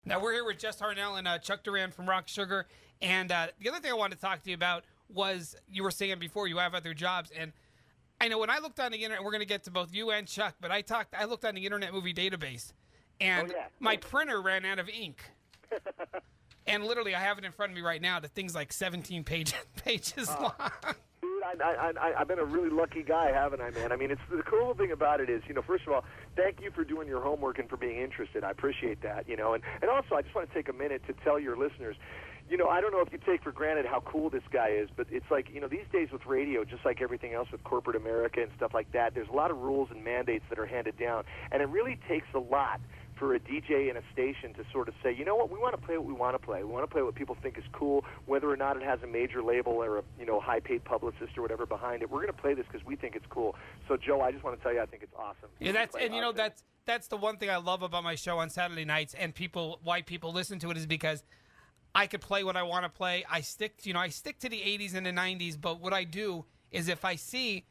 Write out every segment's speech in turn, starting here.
Now, we're here with Jess Harnell and Chuck Duran from Rock Sugar. And the other thing I wanted to talk to you about was you were saying before you have other jobs. And I know when I looked on the internet, we're going to get to both you and Chuck, but I looked on the Internet Movie Database, and my printer ran out of ink. And literally, I have it in front of me right now. The thing's like 17 pages long. Dude, I've been a really lucky guy, haven't I, man? I mean, it's the cool thing about it is, first of all, thank you for doing your homework and for being interested. I appreciate that, and also I just want to take a minute to tell your listeners, I don't know if you take for granted how cool this guy is, but it's like, these days with radio, just like everything else with corporate America and stuff like that, there's a lot of rules and mandates that are handed down, and it really takes a lot for a DJ and a station to sort of say, you know what, we want to play what we want to play. We want to play what people think is cool, whether or not it has a major label or a high-paid publicist or whatever behind it. We're going to play this because we think it's cool. So, Joe, I just want to tell you I think it's awesome. Yeah, that's the one thing I love about my show on Saturday nights, and why people listen to it is because I could play what I want to play. I stick to the 80s and the 90s, but what I do is if I see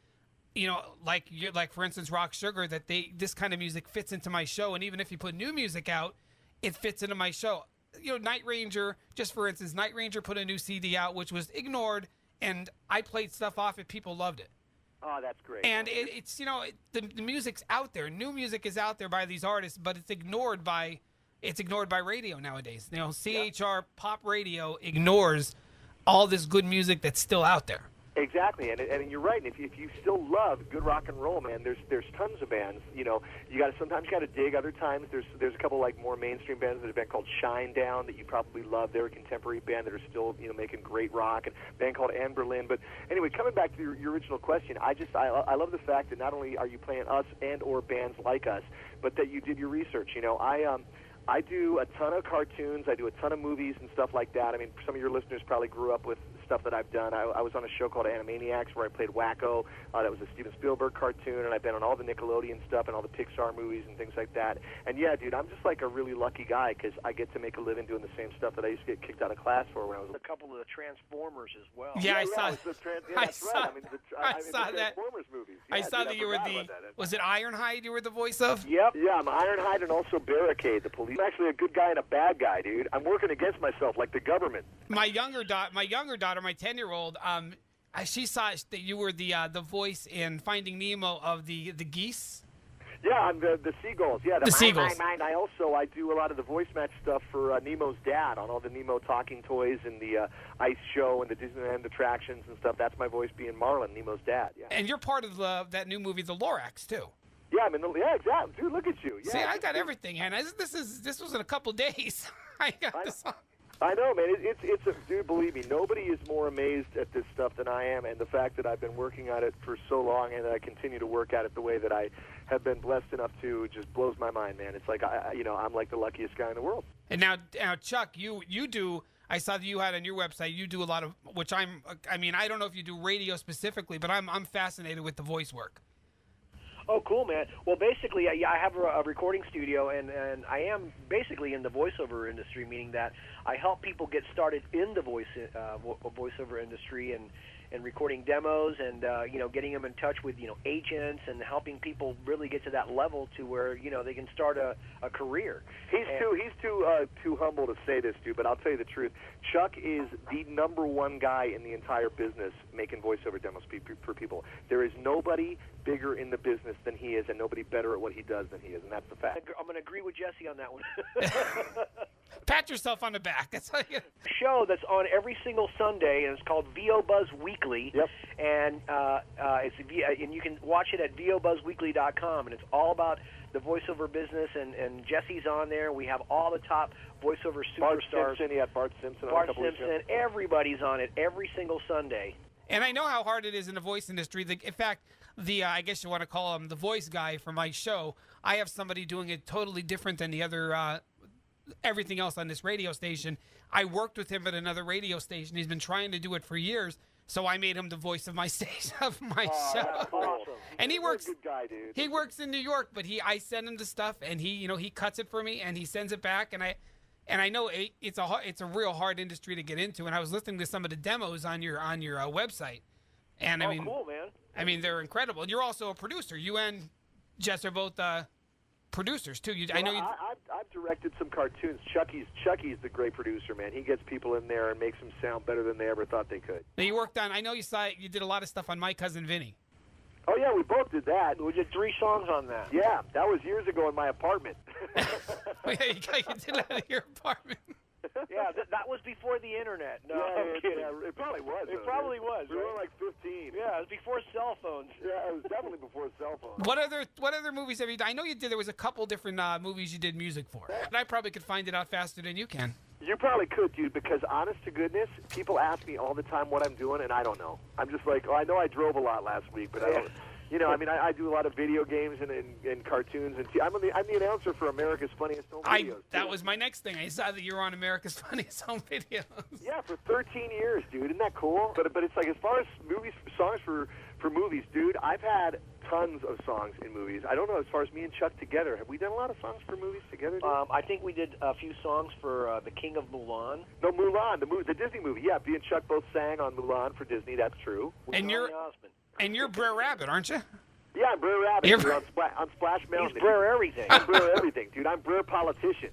like for instance, Rock Sugar, that this kind of music fits into my show, and even if you put new music out, it fits into my show. Night Ranger, just for instance, Night Ranger put a new CD out, which was ignored, and I played stuff off, and people loved it. Oh, that's great. And the music's out there. New music is out there by these artists, but it's ignored by radio nowadays. CHR Pop Radio ignores all this good music that's still out there. Exactly, and you're right. And if you still love good rock and roll, man, there's tons of bands. Sometimes you got to dig. Other times there's a couple like more mainstream bands. There's a band called Shinedown that you probably love. They're a contemporary band that are still making great rock. And a band called Anne Berlin. But anyway, coming back to your original question, I love the fact that not only are you playing us and or bands like us, but that you did your research. I do a ton of cartoons. I do a ton of movies and stuff like that. I mean, some of your listeners probably grew up with stuff that I've done. I was on a show called Animaniacs where I played Wacko. That was a Steven Spielberg cartoon, and I've been on all the Nickelodeon stuff and all the Pixar movies and things like that. And yeah, dude, I'm just like a really lucky guy because I get to make a living doing the same stuff that I used to get kicked out of class for when I was a couple of the Transformers as well. Yeah, I saw. That's right. I saw that. Transformers movies. Yeah, I saw that you were was it Ironhide you were the voice of? Yep. Yeah, I'm Ironhide and also Barricade, the police. I'm actually a good guy and a bad guy, dude. I'm working against myself like the government. My younger daughter, my 10-year-old, she saw that you were the voice in Finding Nemo of the geese. Yeah, I'm the seagulls. Yeah, the seagulls. I do a lot of the voice match stuff for Nemo's dad on all the Nemo talking toys and the ice show and the Disneyland attractions and stuff. That's my voice being Marlin, Nemo's dad. Yeah. And you're part of that new movie, The Lorax, too. Yeah, exactly. Dude, look at you. Yeah, see, I got everything, and this was in a couple days. I got this on. I know, man. Dude, believe me, nobody is more amazed at this stuff than I am, and the fact that I've been working on it for so long and that I continue to work at it the way that I have been blessed enough to just blows my mind, man. It's like, I'm like the luckiest guy in the world. And now Chuck, you do, I saw that you had on your website, you do a lot of, which I don't know if you do radio specifically, but I'm fascinated with the voice work. Oh, cool, man. Well, basically, I have a recording studio, and I am basically in the voiceover industry, meaning that I help people get started in the voiceover industry and recording demos and getting them in touch with agents and helping people really get to that level to where they can start a career. He's too humble to say this, dude, but I'll tell you the truth. Chuck is the number one guy in the entire business making voiceover demos for people. There is nobody bigger in the business than he is, and nobody better at what he does than he is, and that's the fact. I'm going to agree with Jesse on that one. Pat yourself on the back. That's how you. A show that's on every single Sunday, and it's called VO Buzz Weekly. Yep. And and you can watch it at VOBuzzWeekly.com, and it's all about the voiceover business. And Jesse's on there. We have all the top voiceover superstars. Bart Simpson. Bart Simpson. Everybody's on it every single Sunday. And I know how hard it is in the voice industry. In fact, I guess you want to call him the voice guy for my show. I have somebody doing it totally different than the other, everything else on this radio station. I worked with him at another radio station. He's been trying to do it for years, so I made him the voice of my station, of my show. That's awesome. And he works. He's a good guy, dude. He works in New York, but I send him the stuff, and he cuts it for me, and he sends it back, and I know it's a real hard industry to get into. And I was listening to some of the demos on your website, and I mean, cool, man. I mean, they're incredible. And you're also a producer. You and Jess are both producers too. I've directed some cartoons. Chucky's the great producer, man. He gets people in there and makes them sound better than they ever thought they could. Now you worked on. I know you did a lot of stuff on My Cousin Vinny. Oh yeah, we both did that. We did 3 songs on that. Yeah, that was years ago in my apartment. Yeah, you did that in your apartment. Yeah, that was before the internet. No, I'm kidding. Yeah, it probably was. It probably was. We were like 15. Yeah, it was before cell phones. Yeah, it was definitely before cell phones. What other movies have you done? I know you did. There was a couple different movies you did music for. But I probably could find it out faster than you can. You probably could, dude, because honest to goodness, people ask me all the time what I'm doing, and I don't know. I'm just like, oh, I know I drove a lot last week, but I don't. You know, I mean, I do a lot of video games and cartoons, and I'm the announcer for America's Funniest Home Videos. That was my next thing. I saw that you were on America's Funniest Home Videos. Yeah, for 13 years, dude. Isn't that cool? But it's like, as far as songs for movies, dude, I've had tons of songs in movies. I don't know, as far as me and Chuck together, have we done a lot of songs for movies together, dude? I think we did a few songs for The King of Mulan. No, Mulan, the Disney movie. Yeah, me and Chuck both sang on Mulan for Disney. That's true. And you're Brer Rabbit, aren't you? Yeah, I'm Brer Rabbit. You're on Splash Mountain. He's Brer everything. I'm Brer everything, dude. I'm Brer politician.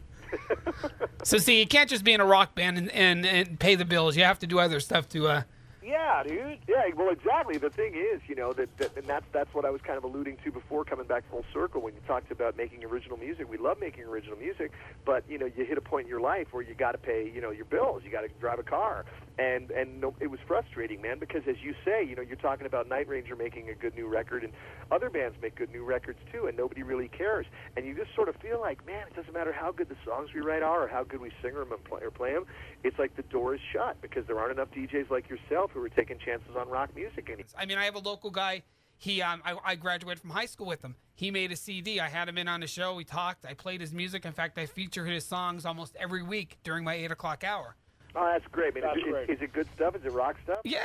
So see, you can't just be in a rock band and pay the bills. You have to do other stuff to. Yeah, dude. Yeah, well, exactly. The thing is, you know, and that's what I was kind of alluding to before, coming back full circle when you talked about making original music. We love making original music, but you know, you hit a point in your life where you got to pay, you know, your bills. You got to drive a car, and no, it was frustrating, man, because as you say, you know, you're talking about Night Ranger making a good new record, and other bands make good new records too, and nobody really cares. And you just sort of feel like, man, it doesn't matter how good the songs we write are or how good we sing them or play them. It's like the door is shut because there aren't enough DJs like yourself who are taking chances on rock music anymore. I mean, I have a local guy. I graduated from high school with him. He made a CD. I had him in on the show. We talked. I played his music. In fact, I featured his songs almost every week during my 8 o'clock hour. Oh, that's great, man. Is it good stuff? Is it rock stuff? Yeah,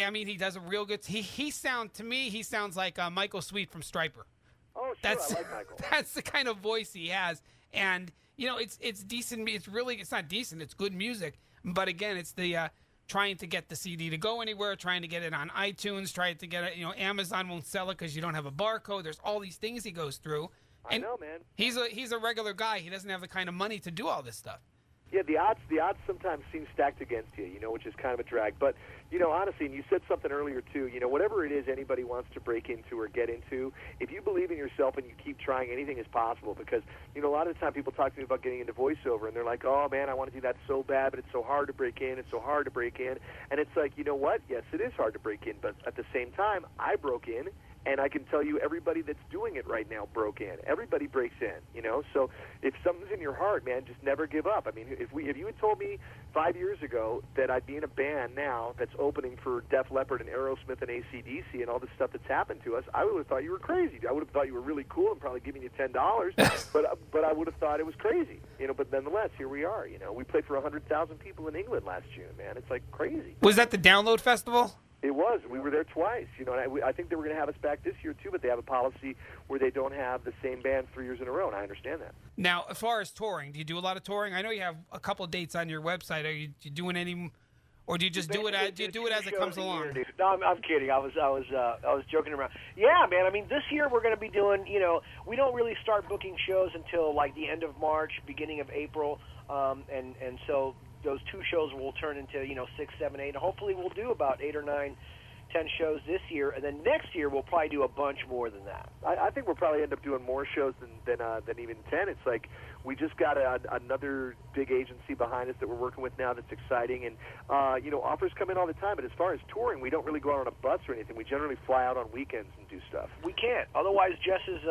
I mean, he does a real good. He sounds like Michael Sweet from Stryper. Oh, sure, I like Michael. That's the kind of voice he has, and you know, it's decent. It's not decent. It's good music, but again, it's the trying to get the CD to go anywhere, trying to get it on iTunes, trying to get it. You know, Amazon won't sell it because you don't have a barcode. There's all these things he goes through. I know, man. He's a regular guy. He doesn't have the kind of money to do all this stuff. Yeah, the odds sometimes seem stacked against you, you know, which is kind of a drag. But, you know, honestly, and you said something earlier, too, you know, whatever it is anybody wants to break into or get into, if you believe in yourself and you keep trying, anything is possible. Because, you know, a lot of the time people talk to me about getting into voiceover, and they're like, oh, man, I want to do that so bad, but it's so hard to break in. It's so hard to break in. And it's like, you know what? Yes, it is hard to break in. But at the same time, I broke in. And I can tell you, everybody that's doing it right now broke in. Everybody breaks in, you know. So if something's in your heart, man, just never give up. I mean, if you had told me 5 years ago that I'd be in a band now that's opening for Def Leppard and Aerosmith and AC/DC and all this stuff that's happened to us, I would have thought you were crazy. I would have thought you were really cool and probably giving you $10, but I would have thought it was crazy, you know. But nonetheless, here we are. You know, we played for 100,000 people in England last June, man. It's like crazy. Was that the Download Festival? It was. We were there twice, you know, and I think they were going to have us back this year, too, but they have a policy where they don't have the same band 3 years in a row, and I understand that. Now, as far as touring, do you do a lot of touring? I know you have a couple of dates on your website. Are you doing any, or do you just do it as it comes along? No, I'm kidding. I was joking around. Yeah, man. I mean, this year we're going to be doing, you know, we don't really start booking shows until like the end of March, beginning of April, and so those 2 shows will turn into, you know, 6, 7, 8. And hopefully we'll do about 8 or 9, 10 shows this year, and then next year we'll probably do a bunch more than that. I think we'll probably end up doing more shows than even 10. It's like we just got another big agency behind us that we're working with now that's exciting, and you know, offers come in all the time. But as far as touring, we don't really go out on a bus or anything. We generally fly out on weekends and do stuff. We can't. Otherwise, Jess's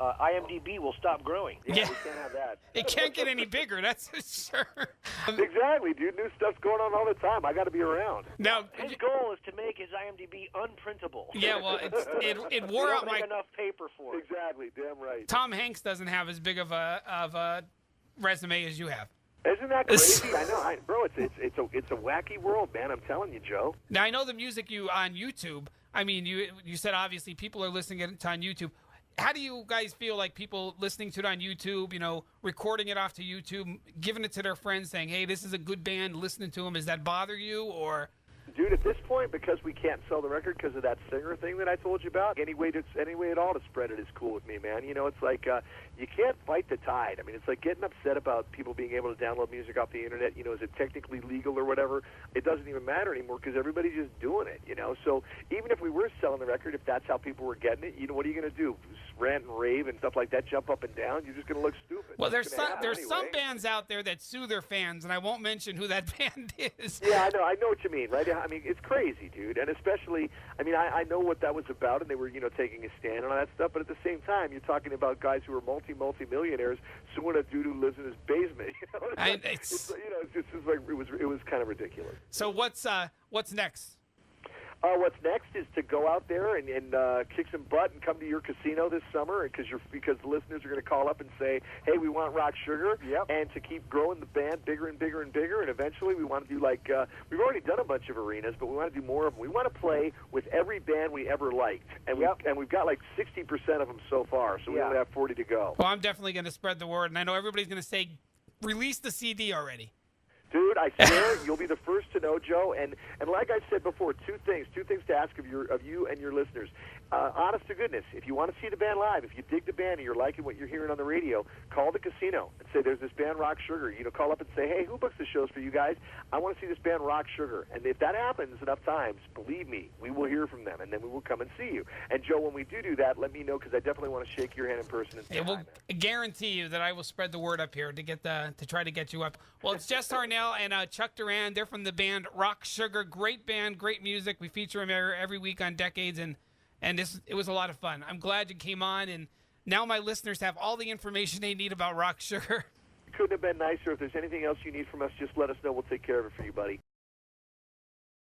IMDb will stop growing. Yeah, we can't have that. It can't get any bigger, that's for sure. Exactly, dude. New stuff's going on all the time. I got to be around. Now, his goal is to make his IMDb unprintable. Yeah, well, it wore out my enough paper for it. Exactly, damn right. Tom Hanks doesn't have as big of a resume as you have. Isn't that crazy? I know, bro. It's a wacky world, man. I'm telling you, Joe. Now I know the music you on YouTube. I mean, you said obviously people are listening to it on YouTube. How do you guys feel like people listening to it on YouTube, you know, recording it off to YouTube, giving it to their friends, saying, hey, this is a good band, listening to them? Does that bother you? Or Dude, at this point, because we can't sell the record because of that singer thing that I told you about, any way at all to spread it is cool with me, man. You know, it's like you can't fight the tide. I mean, it's like getting upset about people being able to download music off the internet. You know, is it technically legal or whatever? It doesn't even matter anymore because everybody's just doing it. You know, so even if we were selling the record, if that's how people were getting it, you know, what are you going to do? Rant and rave and stuff like that, jump up and down? You're just going to look stupid. Well, there's some bands out there that sue their fans, and I won't mention who that band is. Yeah, I know what you mean, right? I mean, it's crazy, dude. And especially, I mean, I know what that was about, and they were, you know, taking a stand and all that stuff. But at the same time, you're talking about guys who are multi-millionaires suing a dude who lives in his basement. You know, it's like it was kind of ridiculous. So what's next? What's next is to go out there and kick some butt and come to your casino this summer, because the listeners are going to call up and say, "Hey, we want Rock Sugar," and to keep growing the band bigger and bigger and bigger. And eventually, we want to do we've already done a bunch of arenas, but we want to do more of them. We want to play with every band we ever liked, and we've got like 60% of them so far, so we only have 40 to go. Well, I'm definitely going to spread the word, and I know everybody's going to say, "Release the CD already." Dude, I swear you'll be the first to know, Joe. And like I said before, two things to ask of you and your listeners. Honest to goodness, if you want to see the band live, if you dig the band and you're liking what you're hearing on the radio, call the casino and say, "There's this band Rock Sugar." You know, call up and say, "Hey, who books the shows for you guys? I want to see this band Rock Sugar." And if that happens enough times, believe me, we will hear from them, and then we will come and see you. And Joe, when we do that, let me know, because I definitely want to shake your hand in person and say It will hi, man. guarantee you that I will spread the word up here to try to get you up. Well, it's Jess Harnell and Chuck Duran. They're from the band Rock Sugar. Great band, great music. We feature them every week on Decades, and it was a lot of fun. I'm glad you came on, and now my listeners have all the information they need about Rock Sugar. Couldn't have been nicer. If there's anything else you need from us, just let us know. We'll take care of it for you, buddy.